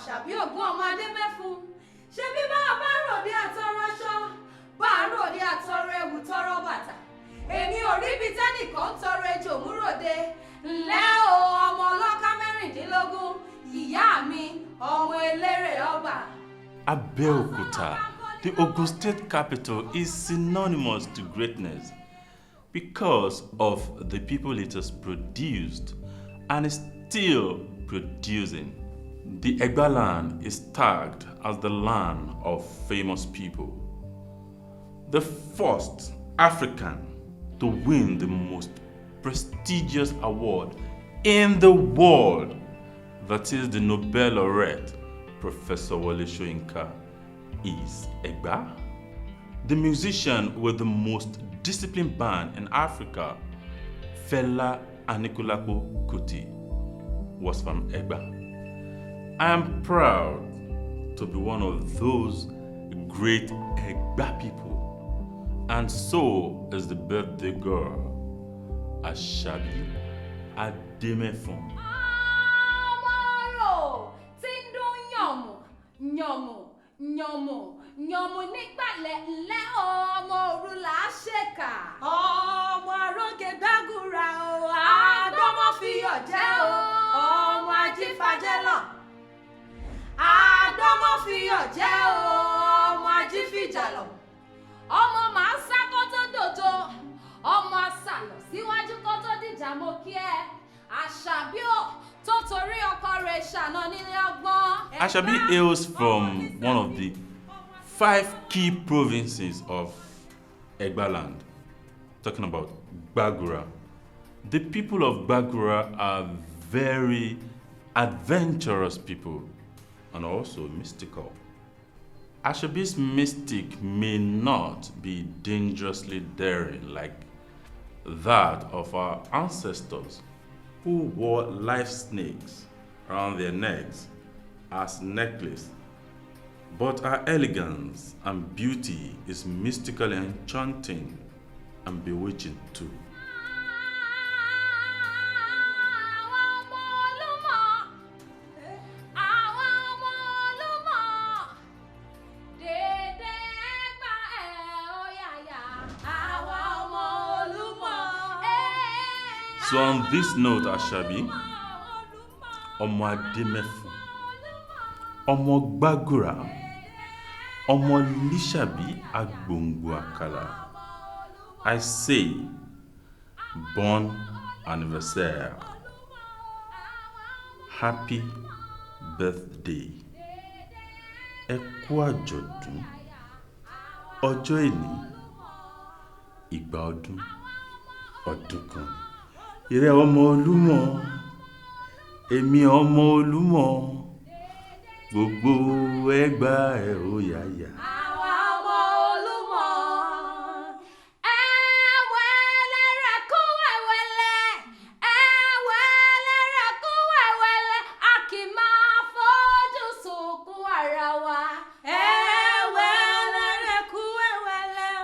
Àṣàbí ògún ọmọ Adémẹ́fun. Ṣé bí bá a bá ròde àtọrọ aṣọ, bá a ròde àtọrọ ẹ̀wù tọrọ bàtà. Èmi ò rí bí tẹ́nìkan tọrọ ejò múròde. Ǹlẹ́ o ọmọ ọlọ́ká mẹ́rìndínlógún, ìyá mi ọmọ eléré ọba. Abeokuta, the Ogun State capital, is synonymous to greatness because of the people it has produced and is still producing. The Egba land is tagged as the land of famous people. The first African to win the most prestigious award in the world, that is the Nobel laureate, Professor Wole Soyinka, is Egba. The musician with the most disciplined band in Africa, Fela Anikulapo Kuti, was from Egba. I am proud to be one of those great Egba people, and so is the birthday girl, Àṣàbí Adémẹ́fun. Yànmù nígbàlẹ̀ ńlẹ́ ọmọ òru là á ṣèkà. Ọmọ aróge gbàgùrà o, àdọ́mọ́ fi ọ̀jẹ́ o. Ọmọ ajífàjẹ́ lọ. Àdọ́mọ́ fi ọ̀jẹ́ o, ọmọ ajífìjà lọ. Ọmọ màá sá kó tó dòjò. Ọmọ asàlọ̀ síwájú kó tó dìjà mo kí ẹ. Àṣàbí ò tó torí ọkọ rẹ̀ ṣàná nílé ọgbọ́n. Àṣàbí hails from one of the 5 key provinces of Egba land, talking about Gbagura. The people of Gbagura are very adventurous people and also mystical. Àṣàbí's mystic may not be dangerously daring like that of our ancestors who wore live snakes around their necks as necklace. But her elegance and beauty is mystically enchanting and bewitching too. So on this note, Àṣàbí, ọmọ Adémẹ́fun, ọmọ Gbàgùrà, ọmọ Lísàbí Agbòǹgbò Àkàlà, I say, born anniversary, happy birthday, ẹ kú àjọ̀dún, ọjọ́ ìní, ìgbà ọdún, ọdún kan. Ìrẹ ọmọ Olúmọ, èmi ọmọ Olúmọ, gbogbo Ẹ̀gbá ẹ̀ ó yáyà.